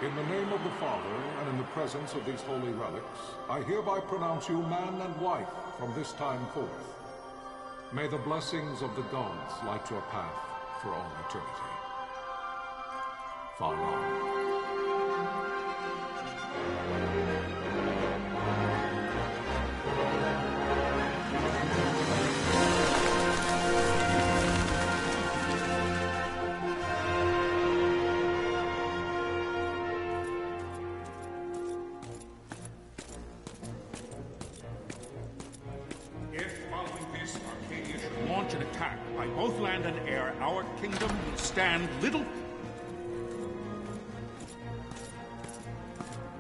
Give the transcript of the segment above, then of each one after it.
In the name of the Father, and in the presence of these holy relics, I hereby pronounce you man and wife from this time forth. May the blessings of the gods light your path for all eternity. Farewell. Both land and air, our kingdom will stand little...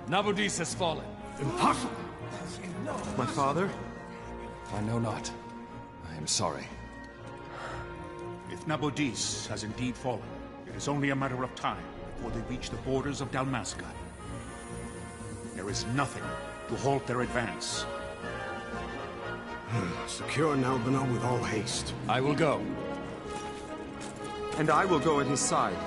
Nabudis has fallen. Impossible! My father? I know not. I am sorry. If Nabudis has indeed fallen, it is only a matter of time before they reach the borders of Dalmasca. There is nothing to halt their advance. Secure Nalbina with all haste. I will go. And I will go at his side.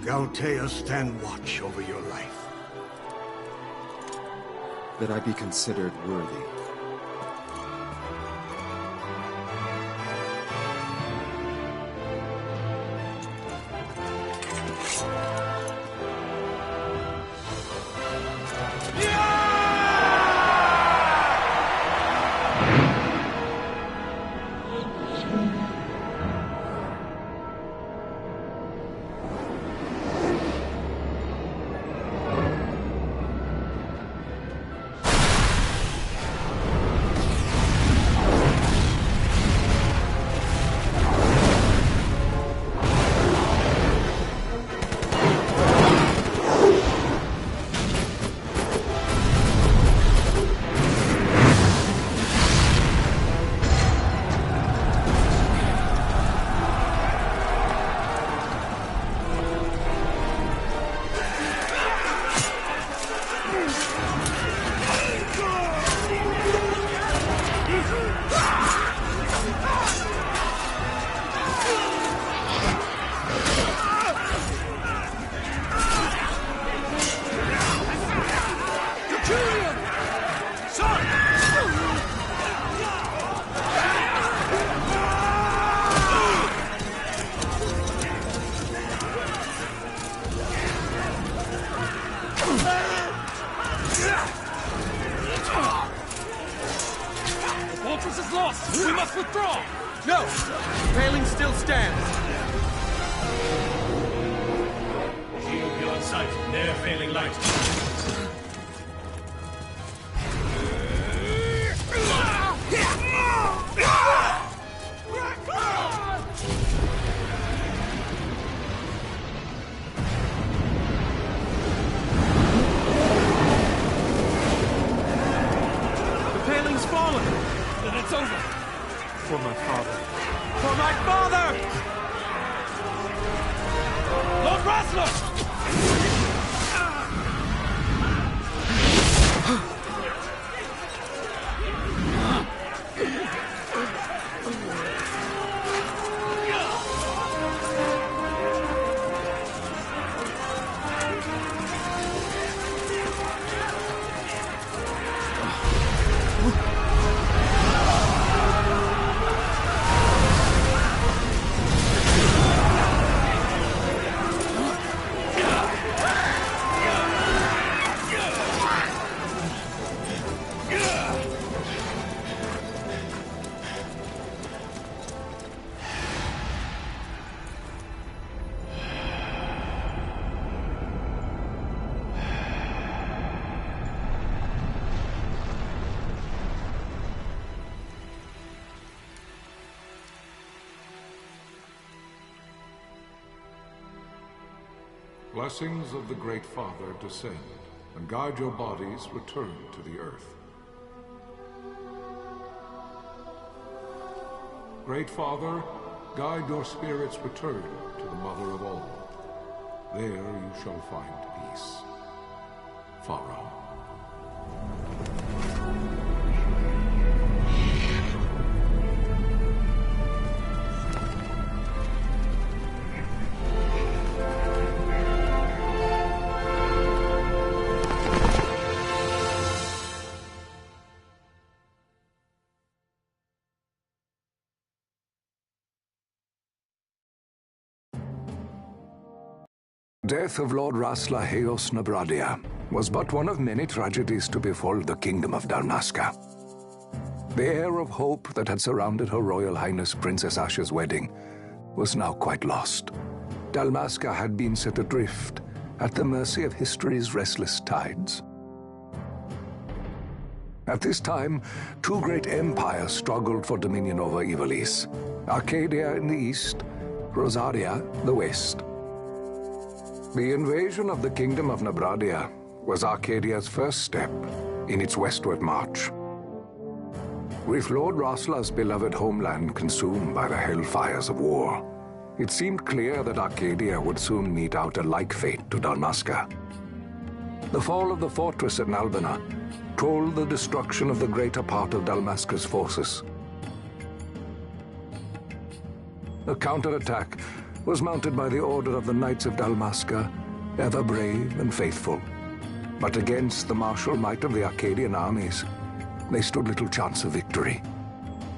Galtea, stand watch over your life. That I be considered worthy. We must withdraw! No! Paling still stands! Shield beyond sight, ne'er failing light. The paling's fallen! Then it's over! For my father. For my father! Lord Rasler! blessings of the Great Father descend, and guide your bodies return to the earth. Great Father, guide your spirits return to the Mother of all. There you shall find peace. Pharaoh. Death of Lord Rasla Heos Nabradia was but one of many tragedies to befall the Kingdom of Dalmasca. The air of hope that had surrounded Her Royal Highness Princess Asha's wedding was now quite lost. Dalmasca had been set adrift at the mercy of history's restless tides. At this time, two great empires struggled for dominion over Ivalice: Arcadia in the east, Rosaria the west. The invasion of the Kingdom of Nabradia was Arcadia's first step in its westward march. With Lord Rasla's beloved homeland consumed by the hellfires of war, it seemed clear that Arcadia would soon mete out a like fate to Dalmasca. The fall of the fortress at Nalbina told the destruction of the greater part of Dalmasca's forces. A counterattack was mounted by the Order of the Knights of Dalmasca, ever brave and faithful. But against the martial might of the Arcadian armies, they stood little chance of victory.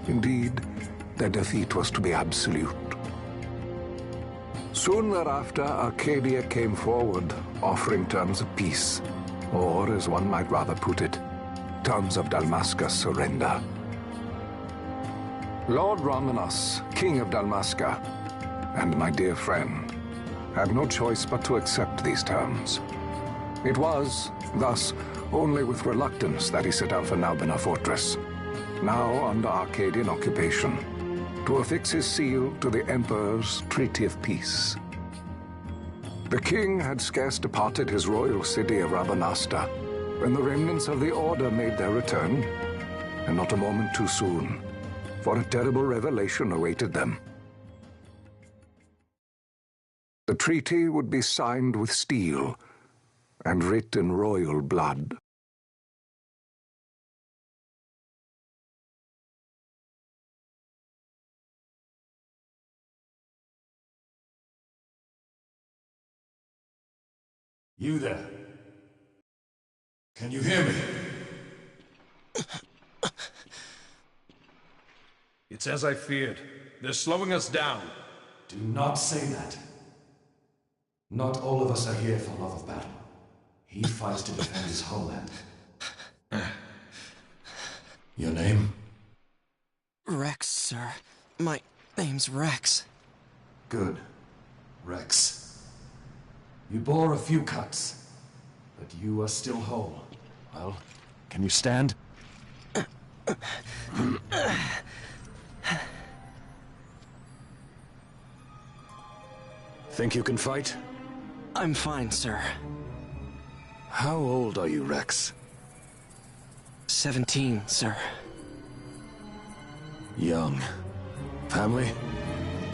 Indeed, their defeat was to be absolute. Soon thereafter, Arcadia came forward, offering terms of peace, or, as one might rather put it, terms of Dalmasca's surrender. Lord Ramanas, King of Dalmasca, and my dear friend, had no choice but to accept these terms. It was, thus, only with reluctance that he set out for Nalbina Fortress, now under Arcadian occupation, to affix his seal to the Emperor's Treaty of Peace. The king had scarce departed his royal city of Rabanasta when the remnants of the Order made their return, and not a moment too soon, for a terrible revelation awaited them. The treaty would be signed with steel and writ in royal blood. You there? Can you hear me? It's as I feared. They're slowing us down. Do not say that. Not all of us are here for love of battle. He fights to defend his homeland. Your name? Rex, sir. My name's Rex. Good. Rex. You bore a few cuts, but you are still whole. Well, can you stand? Think you can fight? I'm fine, sir. How old are you, Rex? 17, sir. Young. Family?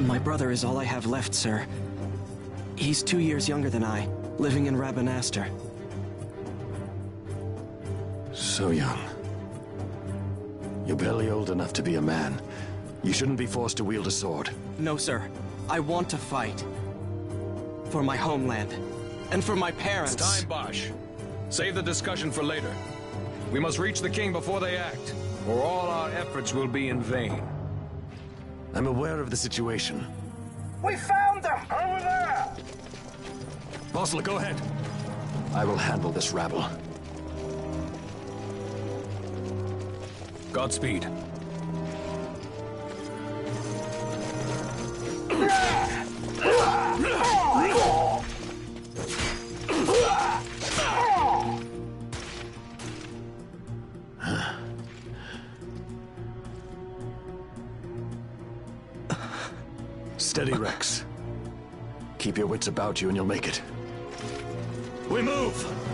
My brother is all I have left, sir. He's 2 years younger than I, living in Rabanastre. So young. You're barely old enough to be a man. You shouldn't be forced to wield a sword. No, sir. I want to fight. For my homeland. And for my parents. It's time, Bosch. Save the discussion for later. We must reach the king before they act, or all our efforts will be in vain. I'm aware of the situation. We found them! Over there! Bossler, go ahead. I will handle this rabble. Godspeed. Steady, Rex. Keep your wits about you and you'll make it. We move!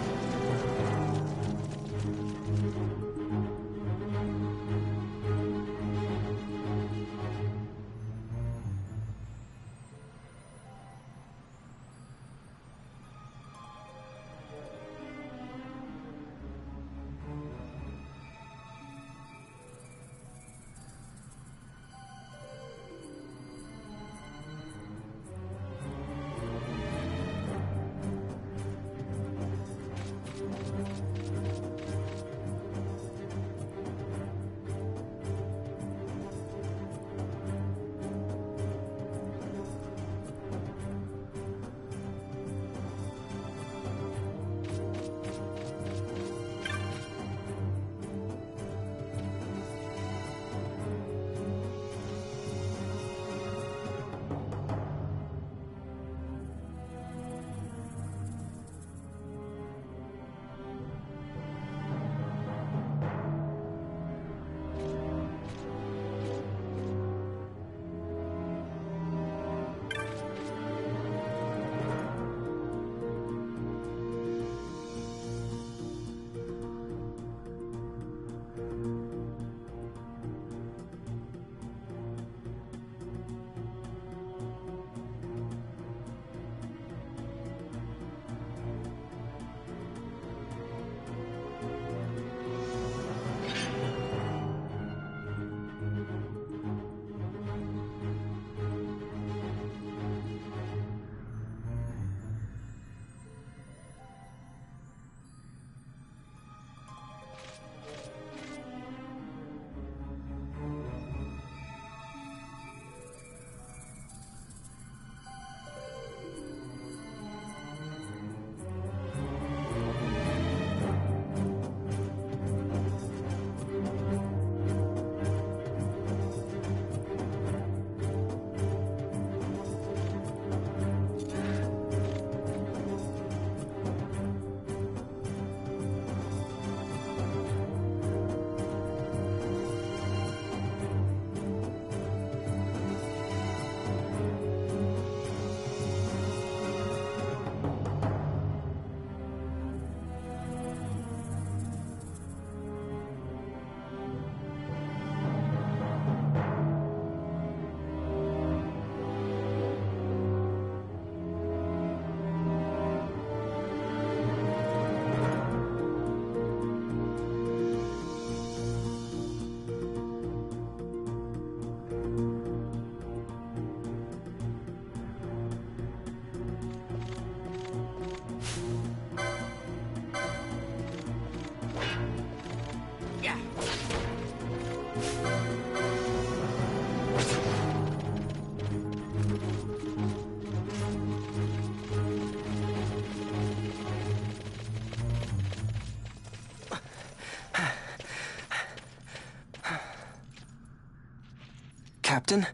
Captain?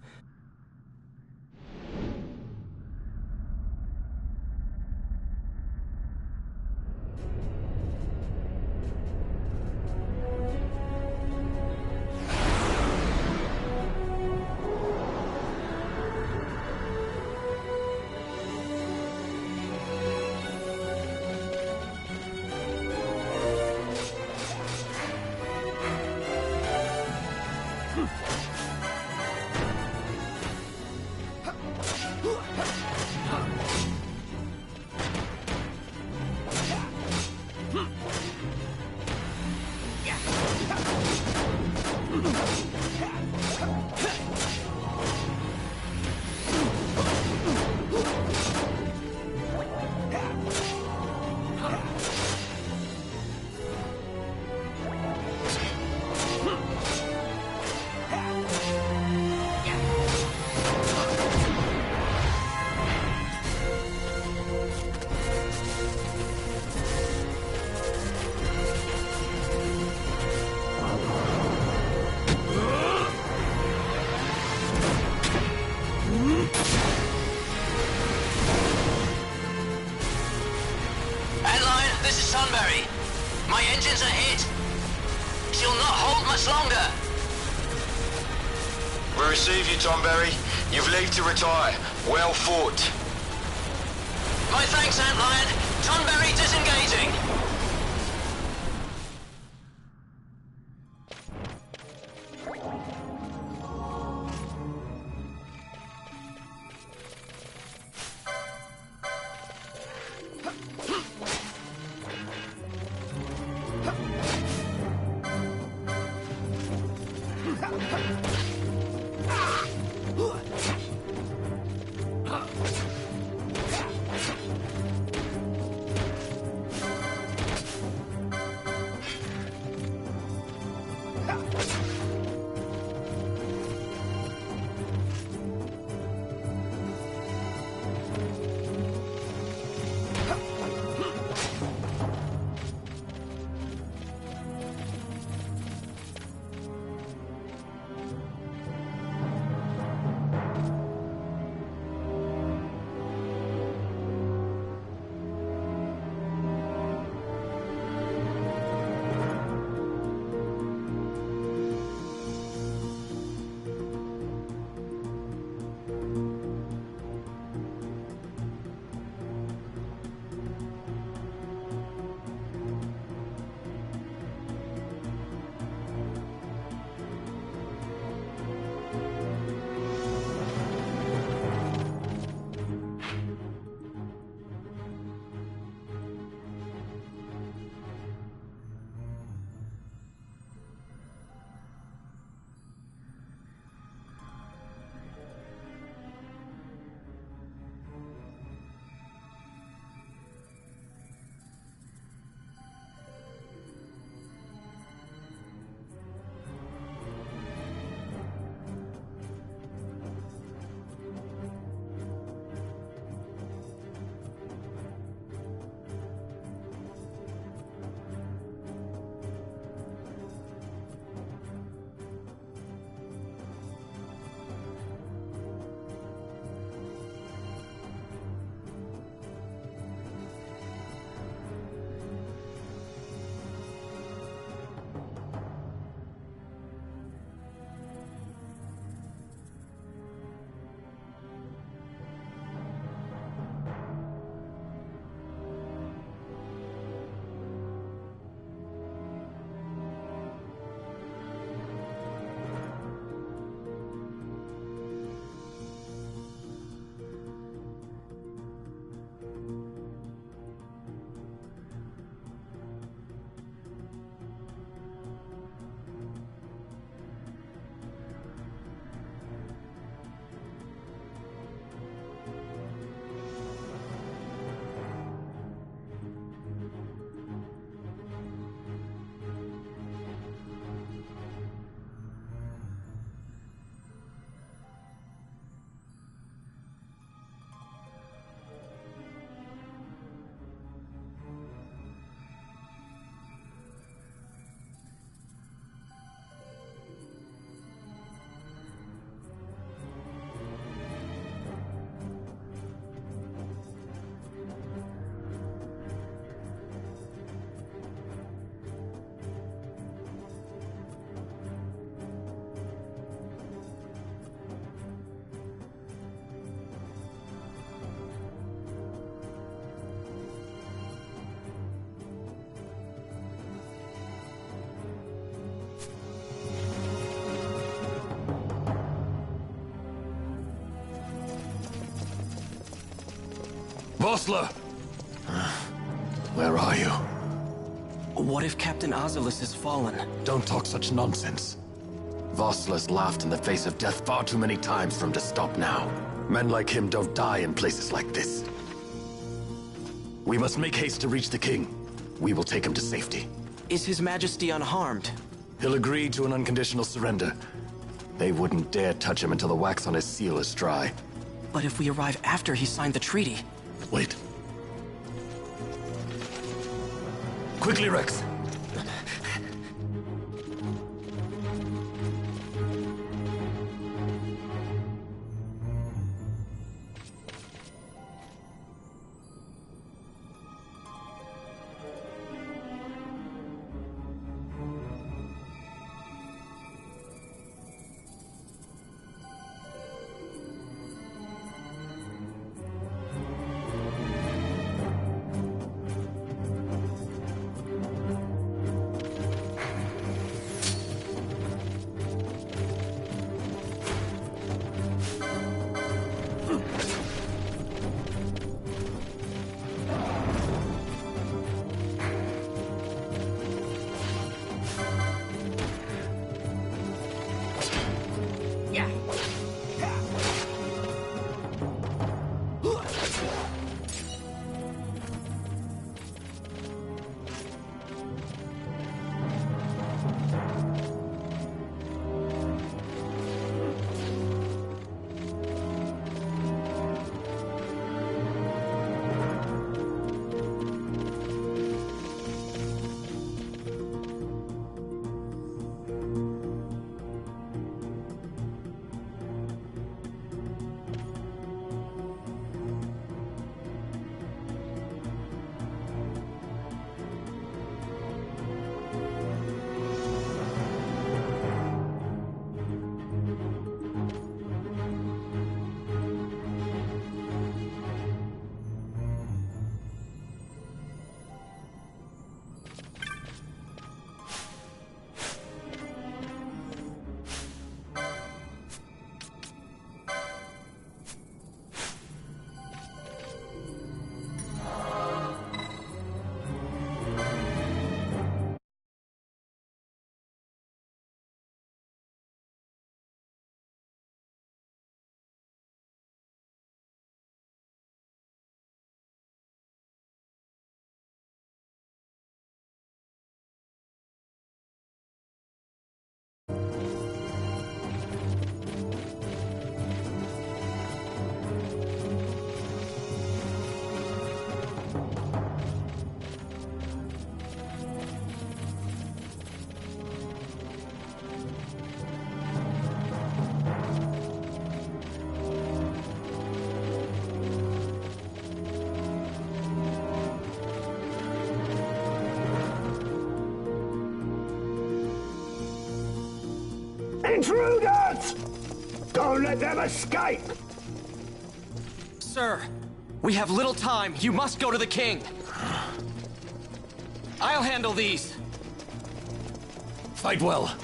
My engines are hit. She'll not hold much longer. We receive you, Tomberry. You've leave to retire. Well fought. My thanks, Antlion. Tonberry disengaging! Vossler! Where are you? What if Captain Oculus has fallen? Don't talk such nonsense. Vossler's laughed in the face of death far too many times for him to stop now. Men like him don't die in places like this. We must make haste to reach the king. We will take him to safety. Is His Majesty unharmed? He'll agree to an unconditional surrender. They wouldn't dare touch him until the wax on his seal is dry. But if we arrive after he signed the treaty... Wait. Quickly, Rex! Intruders! Don't let them escape! Sir, we have little time. You must go to the king. I'll handle these. Fight well.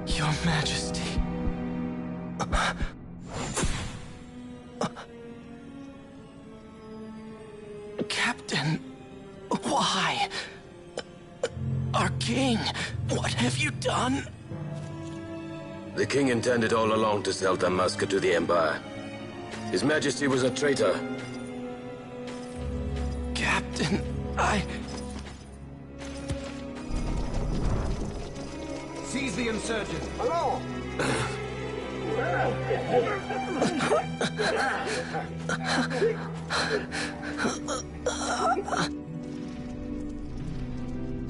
Your Majesty. Captain, why? Our king, what have you done? The king intended all along to sell Dalmasca to the Empire. His Majesty was a traitor. Captain, Seize the insurgent. Hello!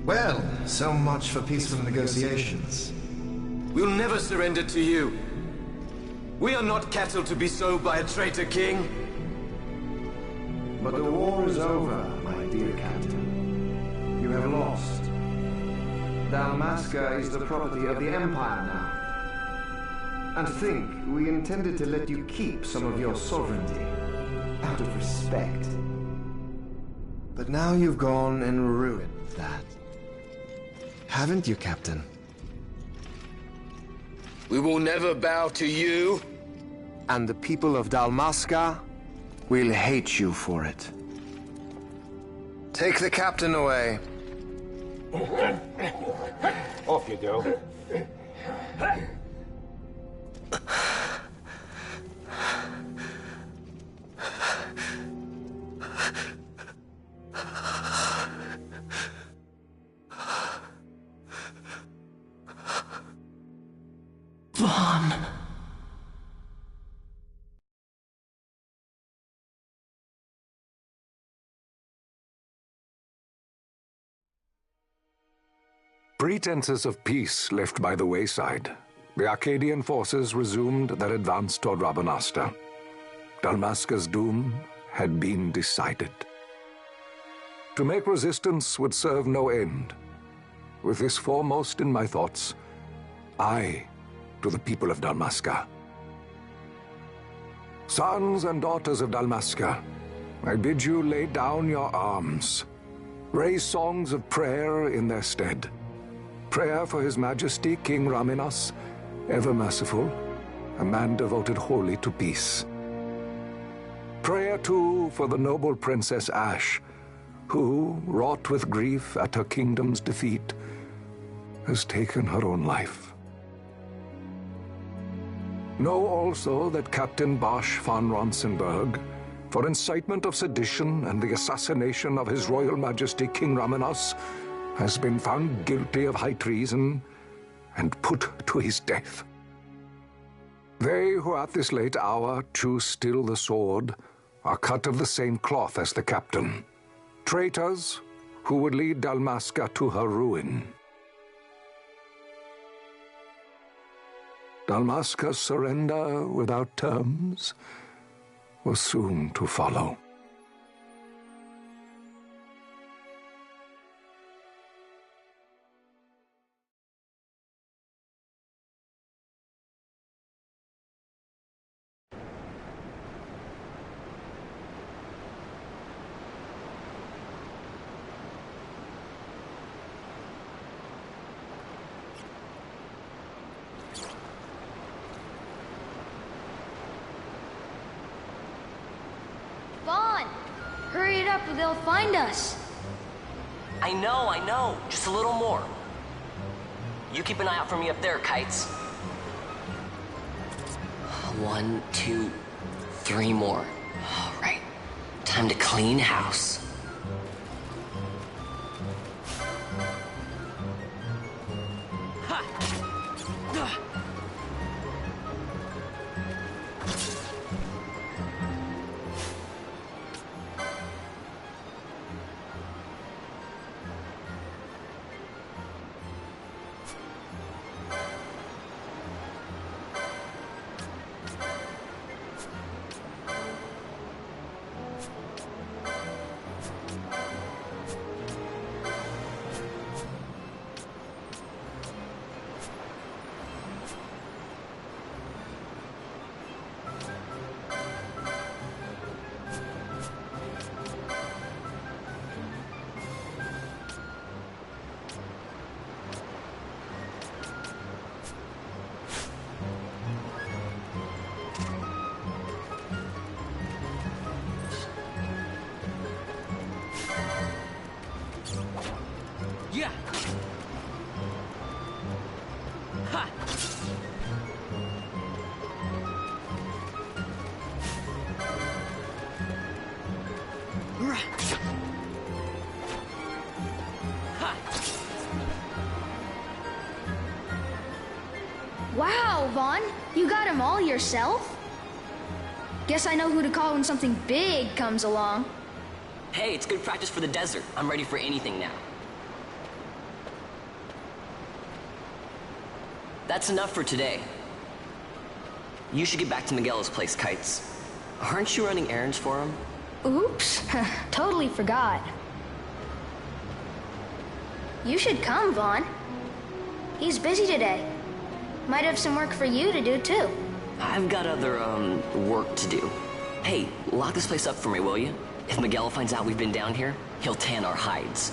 Well, so much for peaceful negotiations. We'll never surrender to you. We are not cattle to be sold by a traitor king. But the war is over, my dear Captain. You have lost. Dalmasca is the property of the Empire now. And to think we intended to let you keep some of your sovereignty, out of respect. But now you've gone and ruined that. Haven't you, Captain? We will never bow to you. And the people of Dalmasca will hate you for it. Take the captain away. Off you go. Vaughn. Pretenses of peace left by the wayside, the Arcadian forces resumed their advance toward Rabanasta. Dalmasca's doom had been decided. To make resistance would serve no end. With this foremost in my thoughts, I to the people of Dalmasca. Sons and daughters of Dalmasca, I bid you lay down your arms. Raise songs of prayer in their stead. Prayer for His Majesty King Raminas, ever merciful, a man devoted wholly to peace. prayer, too, for the noble Princess Ashe, who, wrought with grief at her kingdom's defeat, has taken her own life. Know also that Captain Bosch von Ronsenberg, for incitement of sedition and the assassination of His Royal Majesty King Ramenos, has been found guilty of high treason and put to his death. They who at this late hour choose still the sword are cut of the same cloth as the captain. Traitors who would lead Dalmasca to her ruin. Dalmasca's surrender without terms was soon to follow. Hurry it up or they'll find us. I know. Just a little more. You keep an eye out for me up there, Kites. 1, 2, 3 more. All right. Time to clean house. Yeah. Ha. Wow, Vaughn, you got him all yourself? Guess I know who to call when something big comes along. Hey, it's good practice for the desert. I'm ready for anything now. That's enough for today. You should get back to Miguel's place, Kites. Aren't you running errands for him? Oops, totally forgot. You should come, Vaughn. He's busy today. Might have some work for you to do, too. I've got other, work to do. Hey, lock this place up for me, will you? If Miguel finds out we've been down here, he'll tan our hides.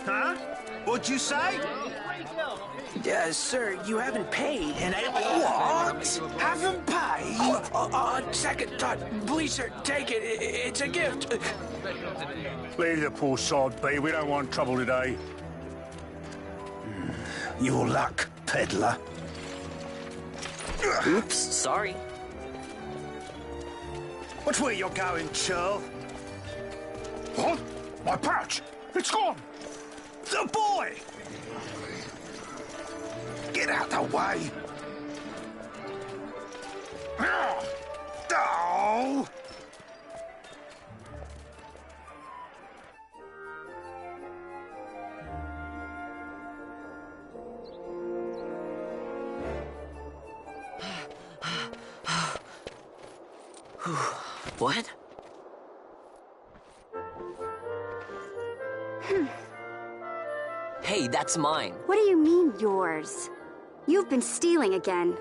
Huh? What'd you say? Sir, you haven't paid, and I... What? Haven't paid? Second thought. Please, sir, take it. It's a gift. Leave the poor sod be. We don't want trouble today. Your luck, peddler. Oops, sorry. Watch where you're going, churl. What? My pouch! It's gone! The boy! Get out the way! Oh! What? Hey, that's mine. What do you mean, yours? You've been stealing again.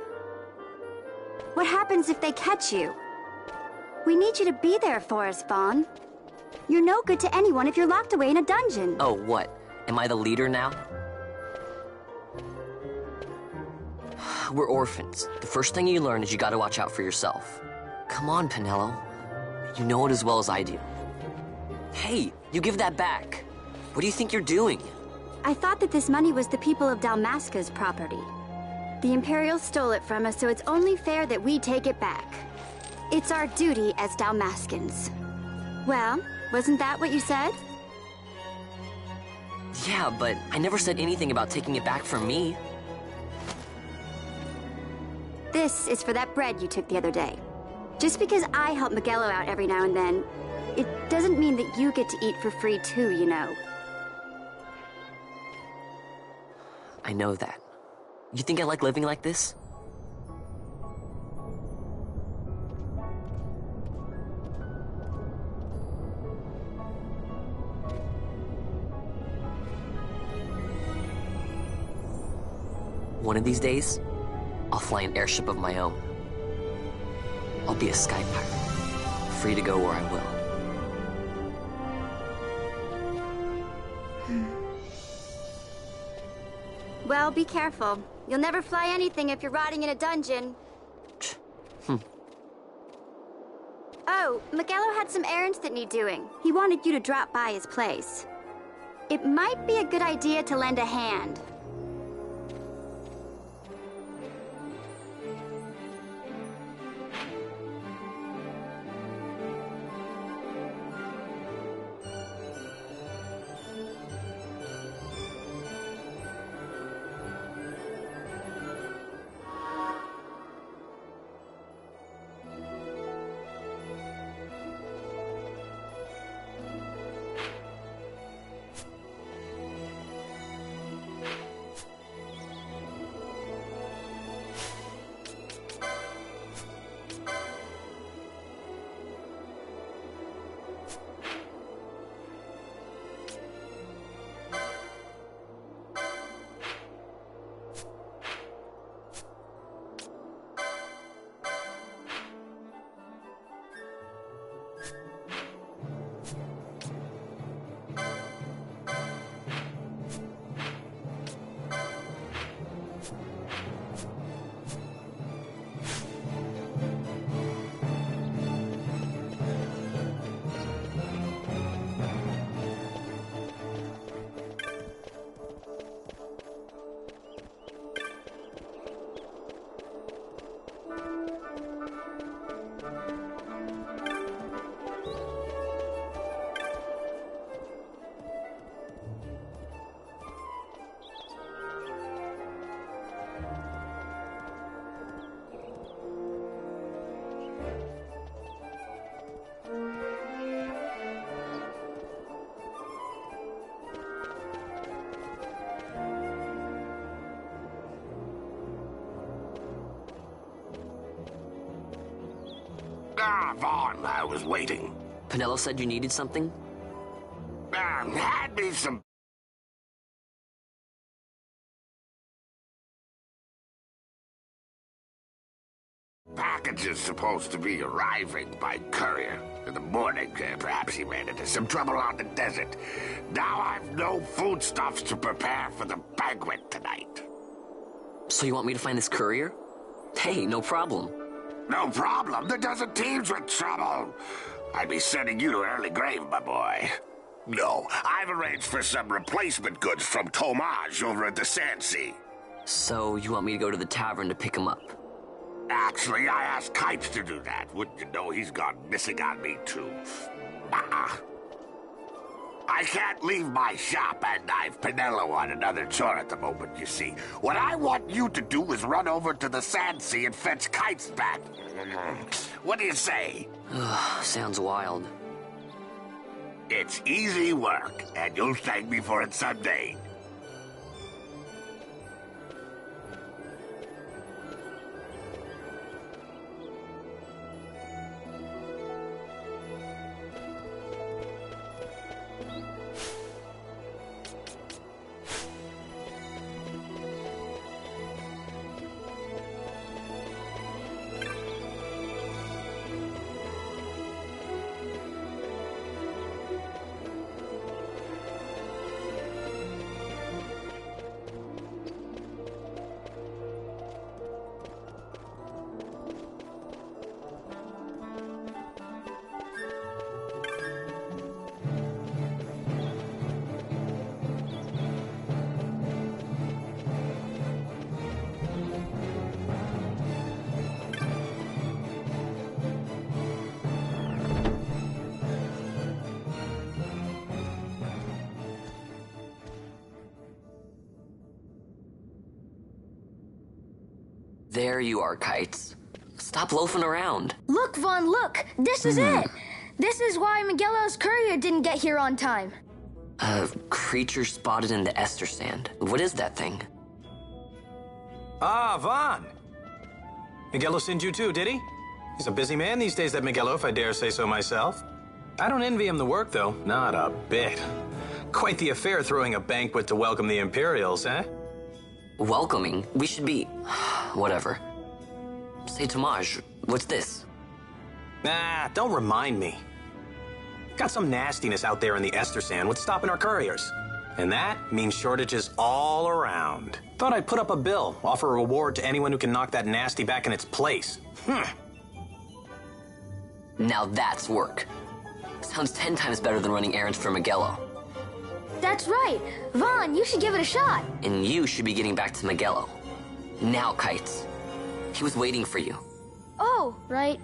What happens if they catch you? We need you to be there for us, Vaughn. You're no good to anyone if you're locked away in a dungeon. Oh, what? Am I the leader now? We're orphans. The first thing you learn is you gotta watch out for yourself. Come on, Pinello. You know it as well as I do. Hey, you give that back. What do you think you're doing? I thought that this money was the people of Dalmasca's property. The Imperials stole it from us, so it's only fair that we take it back. It's our duty as Dalmascans. Well, wasn't that what you said? Yeah, but I never said anything about taking it back from me. This is for that bread you took the other day. Just because I help Miguelo out every now and then, it doesn't mean that you get to eat for free too, you know. I know that. You think I like living like this? One of these days, I'll fly an airship of my own. I'll be a sky pirate, free to go where I will. Well, be careful. You'll never fly anything if you're rotting in a dungeon. Oh, Miguelo had some errands that need doing. He wanted you to drop by his place. It might be a good idea to lend a hand. Ah, Vaughn, I was waiting. Pinello said you needed something? Had me some... Package is supposed to be arriving by courier in the morning. Perhaps he ran into some trouble on the desert. Now I've no foodstuffs to prepare for the banquet tonight. So you want me to find this courier? Hey, no problem. No problem. The desert teems with trouble. I'd be sending you to early grave, my boy. No, I've arranged for some replacement goods from Tomage over at the Sandsea. So you want me to go to the tavern to pick him up? Actually, I asked Kites to do that. Wouldn't you know he's gone missing on me, too? I can't leave my shop, and I've Pinello on another chore at the moment, you see. What I want you to do is run over to the Sandsea and fetch Kites back. What do you say? Sounds wild. It's easy work, and you'll thank me for it someday. There you are, Kites. Stop loafing around. Look, Vaughn, look! This is it! This is why Miguelo's courier didn't get here on time. A creature spotted in the Ester Sand. What is that thing? Ah, Vaughn! Miguelo sent you too, did he? He's a busy man these days, that Miguelo, if I dare say so myself. I don't envy him the work, though. Not a bit. Quite the affair throwing a banquet to welcome the Imperials, eh? Welcoming? We should be... whatever. Say, Tomaj, what's this? Nah, don't remind me. Got some nastiness out there in the Ester Sand. What's stopping our couriers? And that means shortages all around. Thought I'd put up a bill, offer a reward to anyone who can knock that nasty back in its place. Now that's work. Sounds 10 times better than running errands for Miguelo. That's right. Vaughn, you should give it a shot. And you should be getting back to Miguelo. Now, Kites. He was waiting for you. Oh, right.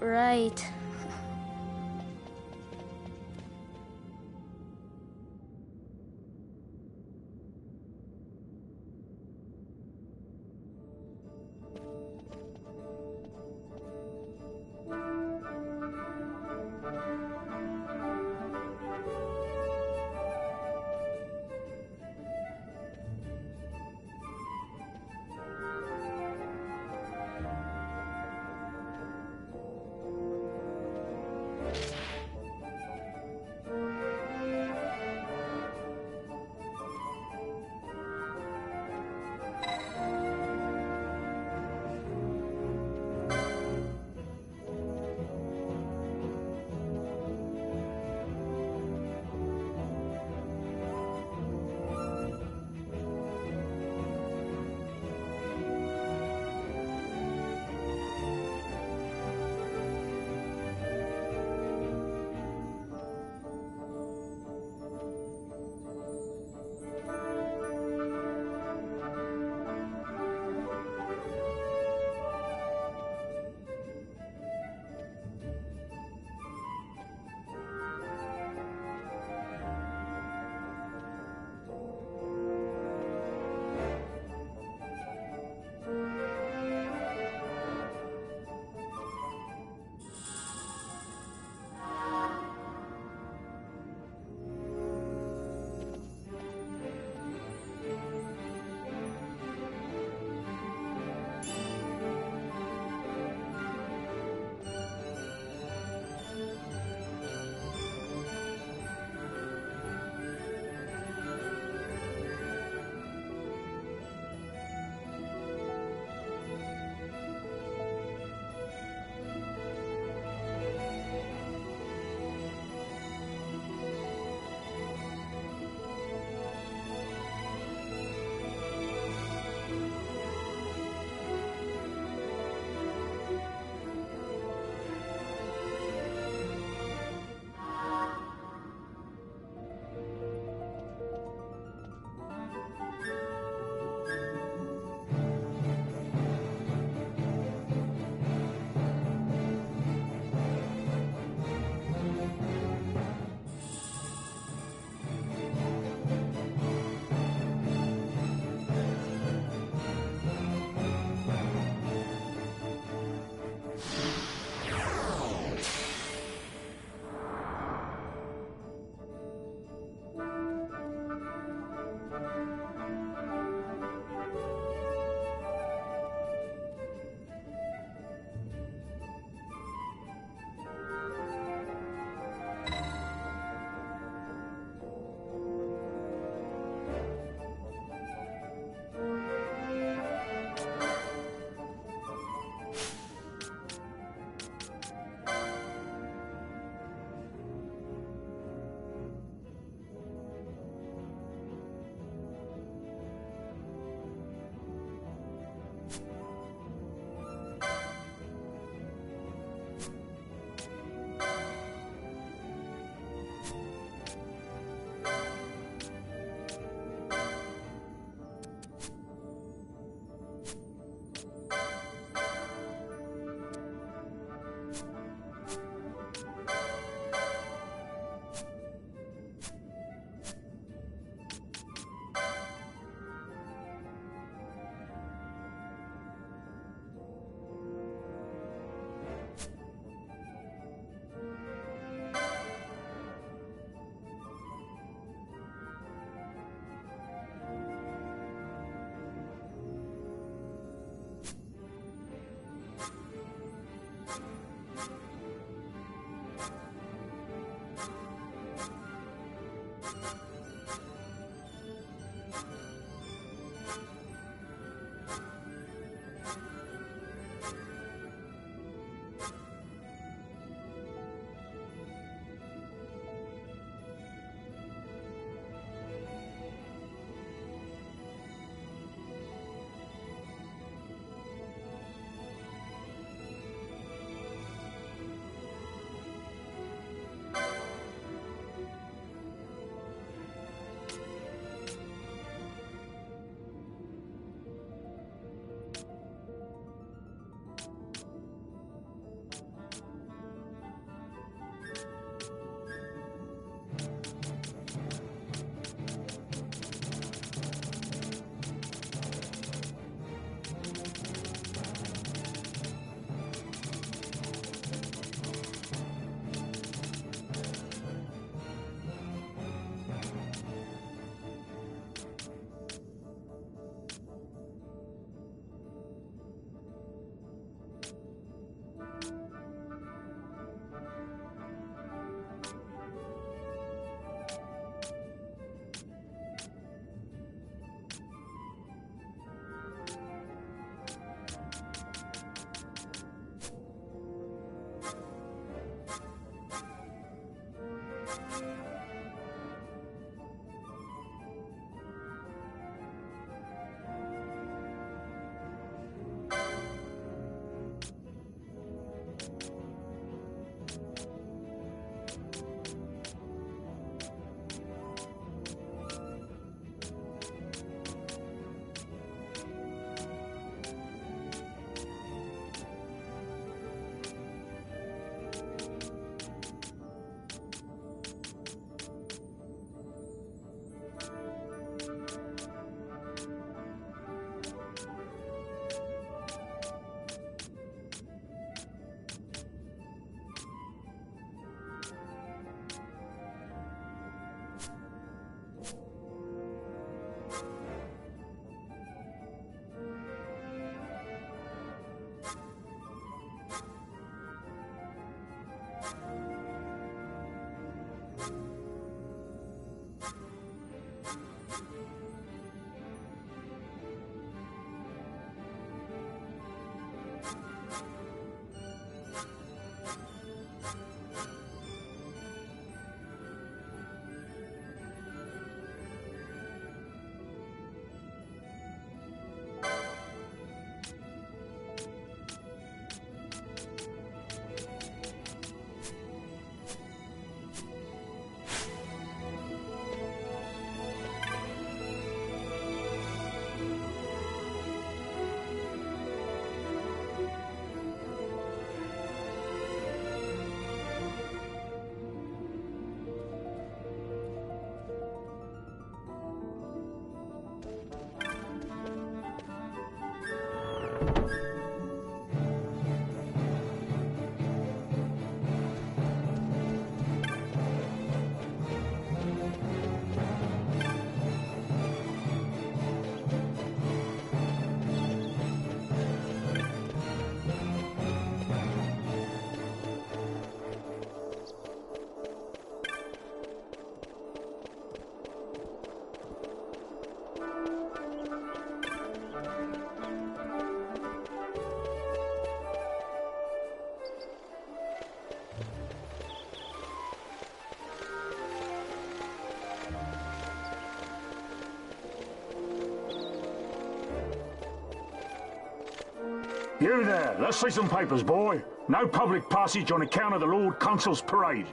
You there, let's see some papers, boy. No public passage on account of the Lord Consul's parade.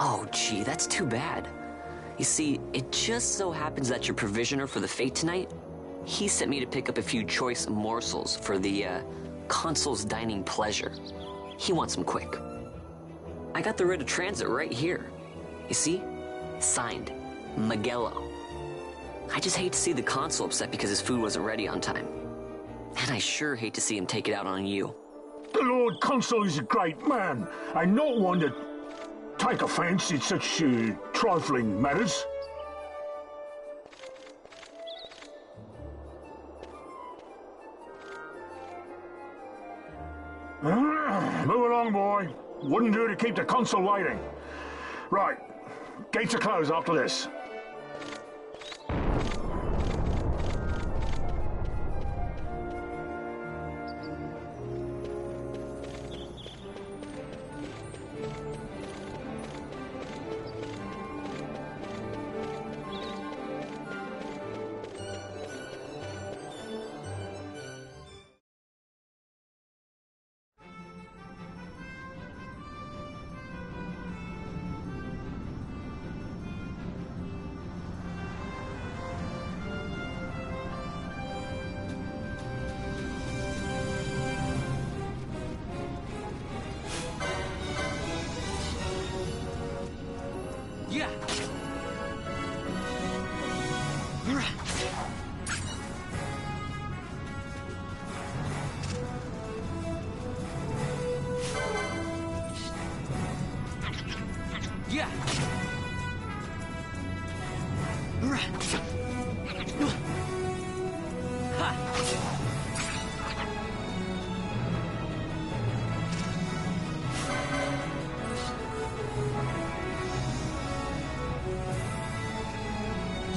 Oh, gee, that's too bad. You see, it just so happens that your provisioner for the fete tonight, he sent me to pick up a few choice morsels for the, Consul's dining pleasure. He wants them quick. I got the writ of transit right here. You see? Signed, Magello. I just hate to see the Consul upset because his food wasn't ready on time. And I sure hate to see him take it out on you. The Lord Consul is a great man, and not one to take offence in such trifling matters. Move along, boy. Wouldn't do to keep the Consul waiting. Right, gates are closed after this.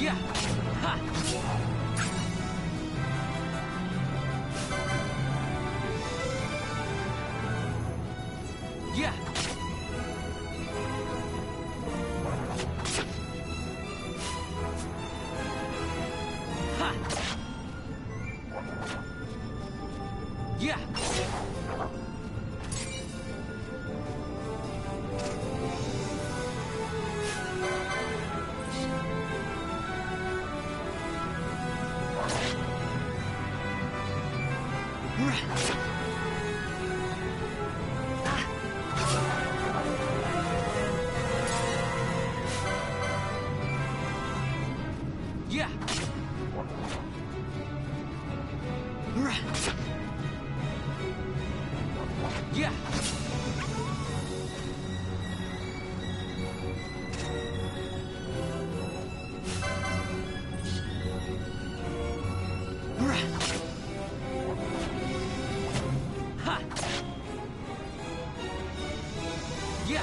Yeah. Ha. Yeah. Ha. Yeah. Yeah. Yeah. Ha. Yeah.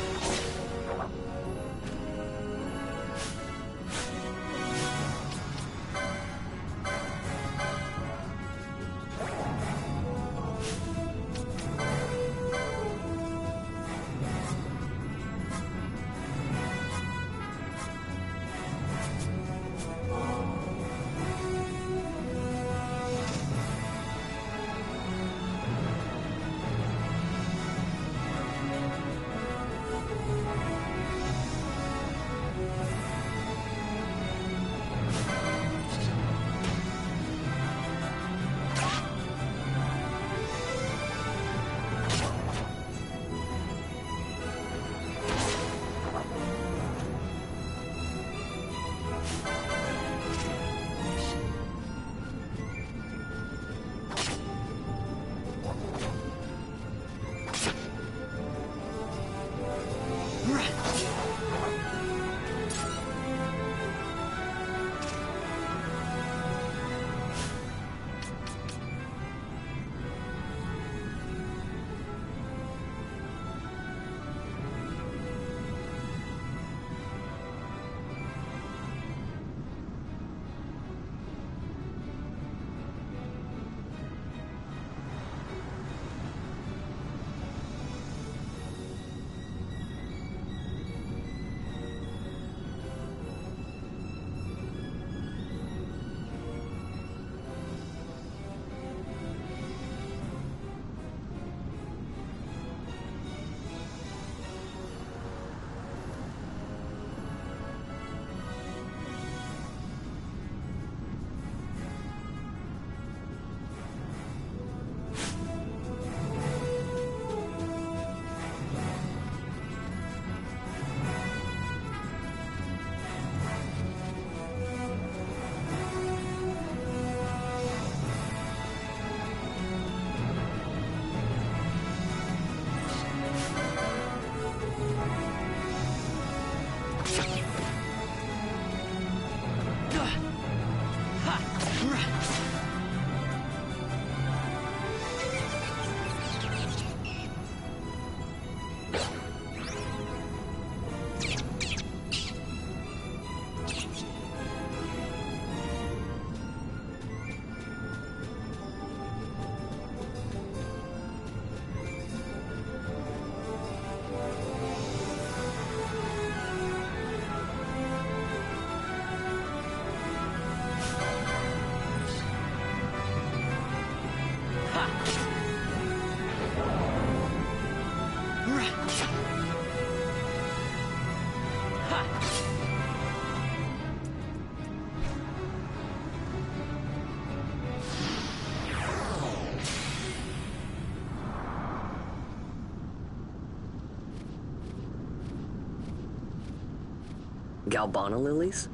Galbana lilies?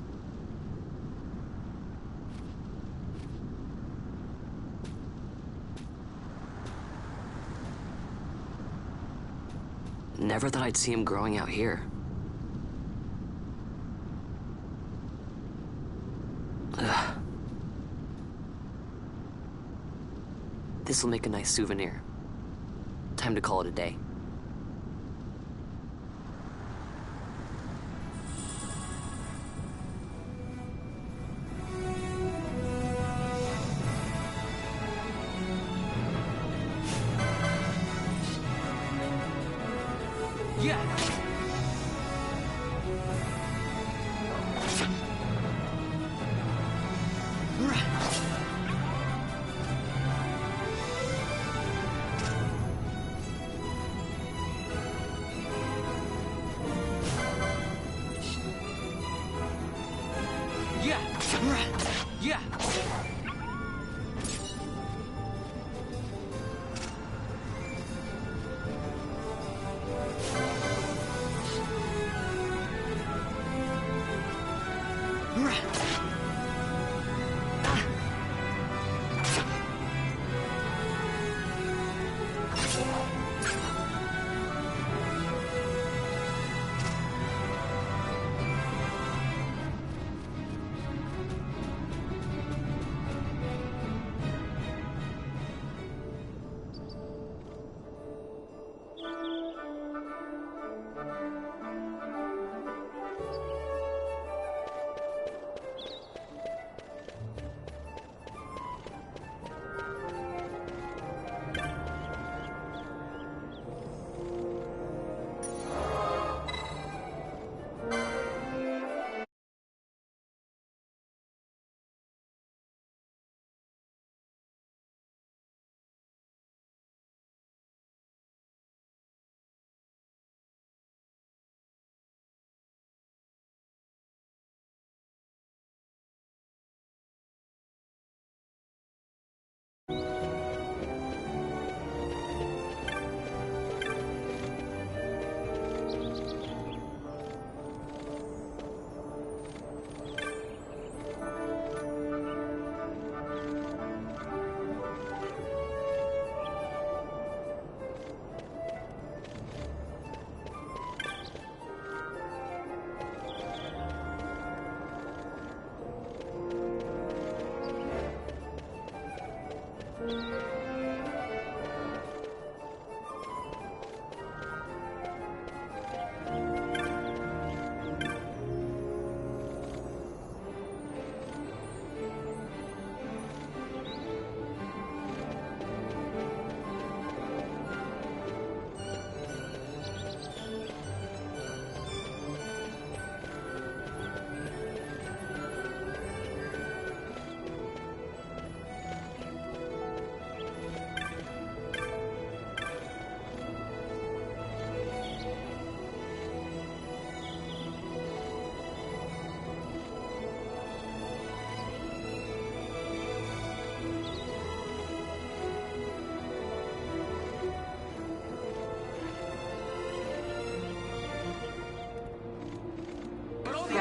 Never thought I'd see him growing out here. This'll make a nice souvenir. Time to call it a day.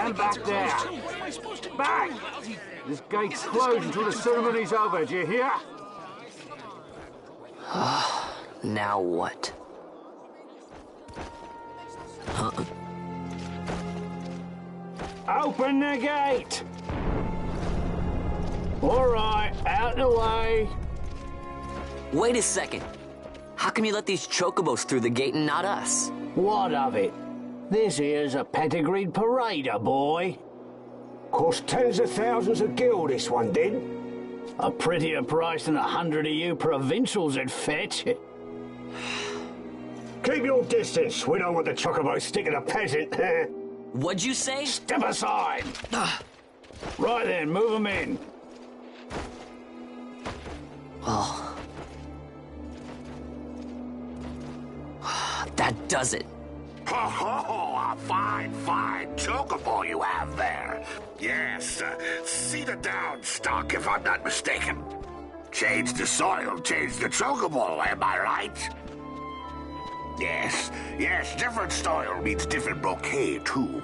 Stand back there. Back! This gate's closed until the ceremony's over, do you hear? Now what? Open the gate! All right, out the way. Wait a second. How come you let these chocobos through the gate and not us? What of it? This here's a pedigreed parader, boy. Cost tens of thousands of gil, this one did. A prettier price than 100 of you provincials would fetch. Keep your distance. We don't want the chocobo sticking a peasant. What'd you say? Step aside. Right then, move them in. Well, that does it. Oh, a fine chocobo you have there. Yes, cedar down stock, if I'm not mistaken. Change the soil, change the chocobo, am I right? Yes, different soil means different bouquet, too.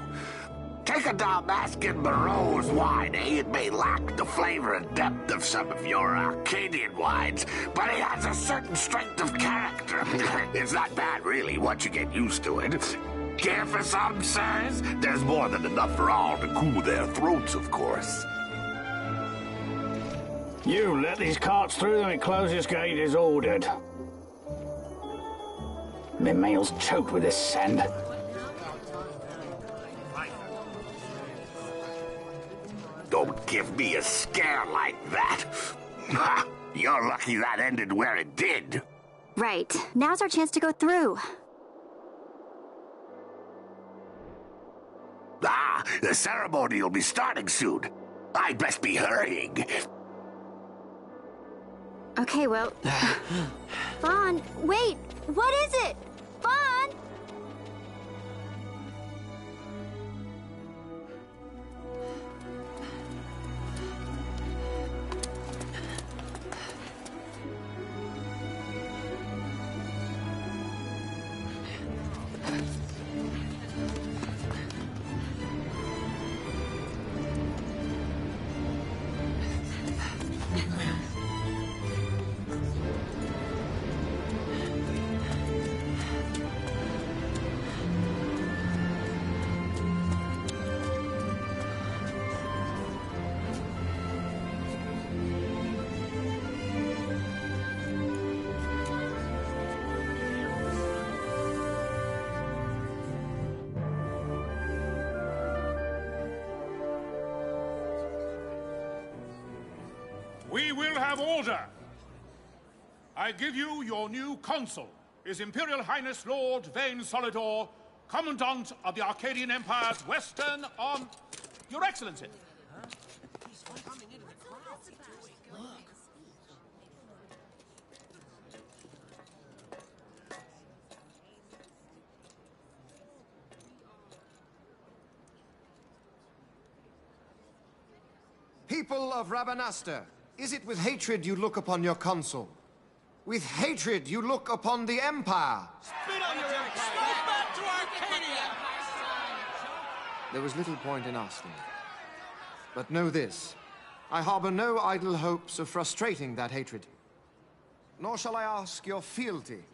Take a Dalmascan Barrow's wine, eh? It may lack the flavor and depth of some of your Arcadian wines, but it has a certain strength of character. It's not bad, really, once you get used to it. Care for some, sirs? There's more than enough for all to cool their throats, of course. You let these carts through when the closest gate is ordered. My mail's choked with this sand. Don't give me a scare like that. Ha! You're lucky that ended where it did. Right. Now's our chance to go through. Ah, the ceremony will be starting soon. I'd best be hurrying. Okay, well... Vaughn, wait! What is it? Vaughn! We will have order. I give you your new consul, His Imperial Highness Lord Vane Solidor, Commandant of the Arcadian Empire's Western on... Your Excellency. People of Rabanastre, is it with hatred you look upon your consul? With hatred you look upon the Empire? Spit on your empire! Strike back to Arcadia! There was little point in asking. But know this, I harbor no idle hopes of frustrating that hatred. Nor shall I ask your fealty.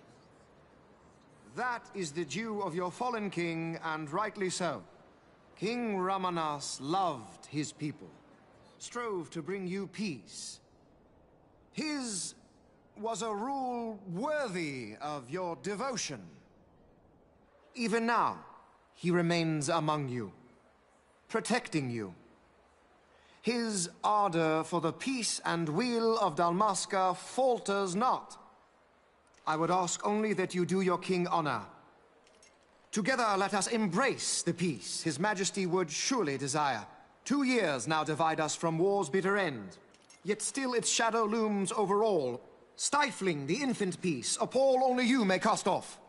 That is the due of your fallen king, and rightly so. King Ramanas loved his people, strove to bring you peace. His was a rule worthy of your devotion. Even now, he remains among you, protecting you. His ardor for the peace and weal of Dalmasca falters not. I would ask only that you do your king honor. Together let us embrace the peace His Majesty would surely desire. 2 years now divide us from war's bitter end, yet still its shadow looms over all, stifling the infant peace a pall only you may cast off.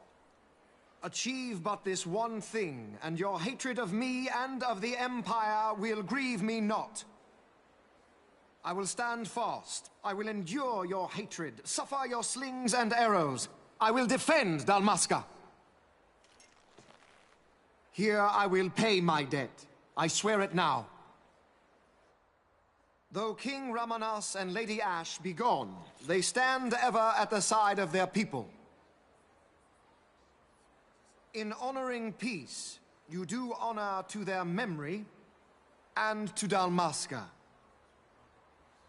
Achieve but this one thing, and your hatred of me and of the Empire will grieve me not. I will stand fast. I will endure your hatred, suffer your slings and arrows. I will defend Dalmasca. Here I will pay my debt. I swear it now. Though King Ramanas and Lady Ash be gone, they stand ever at the side of their people. In honoring peace, you do honor to their memory and to Dalmasca.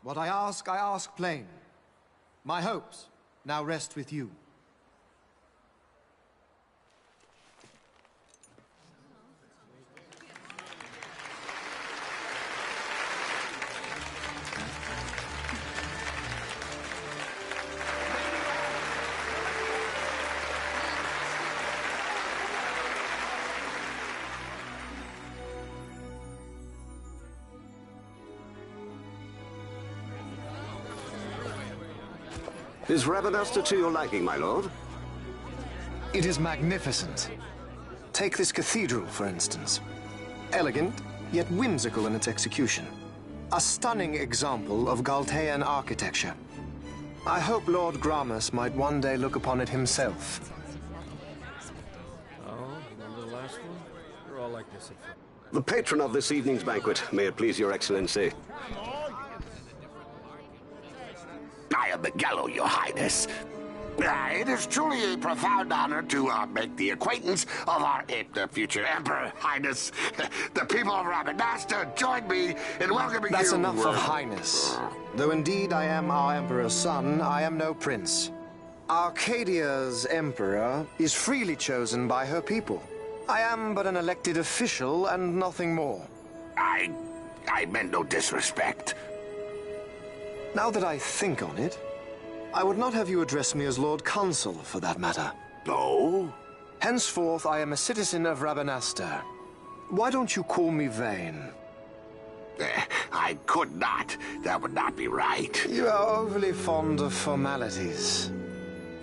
What I ask plain. My hopes now rest with you. Is Rabanastre to your liking, my lord? It is magnificent. Take this cathedral, for instance. Elegant, yet whimsical in its execution. A stunning example of Galtean architecture. I hope Lord Gramus might one day look upon it himself. Oh, remember the last one? You're all like this at first. The patron of this evening's banquet, may it please your excellency. I am Miguelo, your highness. It is truly a profound honor to make the acquaintance of our future Emperor, Highness. The people of Rabanasta join me in welcoming you. That's enough of Highness. Though indeed I am our Emperor's son, I am no prince. Arcadia's Emperor is freely chosen by her people. I am but an elected official and nothing more. I meant no disrespect. Now that I think on it, I would not have you address me as Lord Consul, for that matter. No? Henceforth, I am a citizen of Rabanasta. Why don't you call me Vane? I could not. That would not be right. You are overly fond of formalities.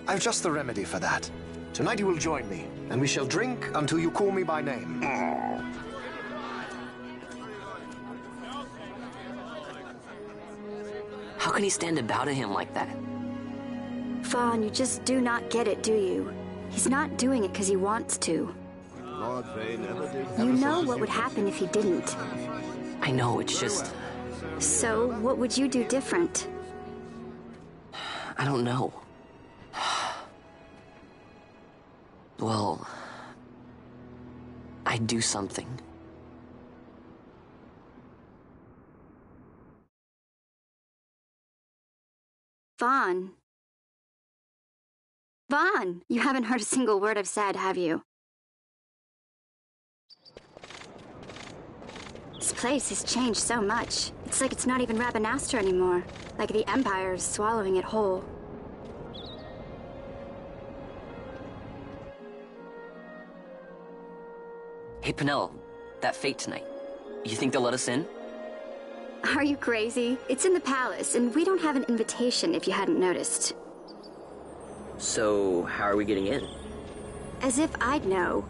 I've just the remedy for that. Tonight you will join me, and we shall drink until you call me by name. How can he stand about him like that? Vaughn, you just do not get it, do you? He's not doing it because he wants to. Lord Vane never did. You know what would happen if he didn't. I know, it's just... So, what would you do different? I don't know. Well... I'd do something. Vaughn. Vaughn! You haven't heard a single word I've said, have you? This place has changed so much. It's like it's not even Rabanasta anymore. Like the Empire is swallowing it whole. Hey, Penelo, that fete tonight. You think they'll let us in? Are you crazy? It's in the palace, and we don't have an invitation if you hadn't noticed. So, how are we getting in? As if I'd know.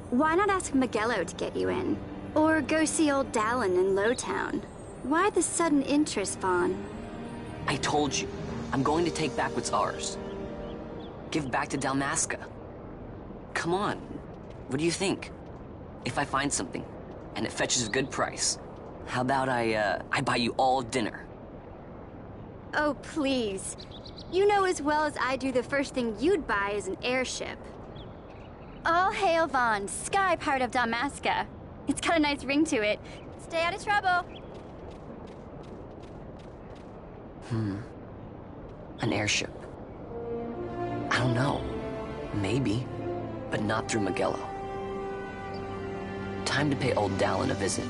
Why not ask Magello to get you in? Or go see old Dallin in Lowtown? Why the sudden interest, Vaughn? I told you, I'm going to take back what's ours. Give back to Dalmasca. Come on, what do you think? If I find something, and it fetches a good price, how about I buy you all dinner? Oh, please. You know as well as I do the first thing you'd buy is an airship. All hail Vaughn, Sky Pirate of Dalmasca. It's got a nice ring to it. Stay out of trouble. An airship. I don't know. Maybe, but not through Magello. Time to pay old Dallin a visit.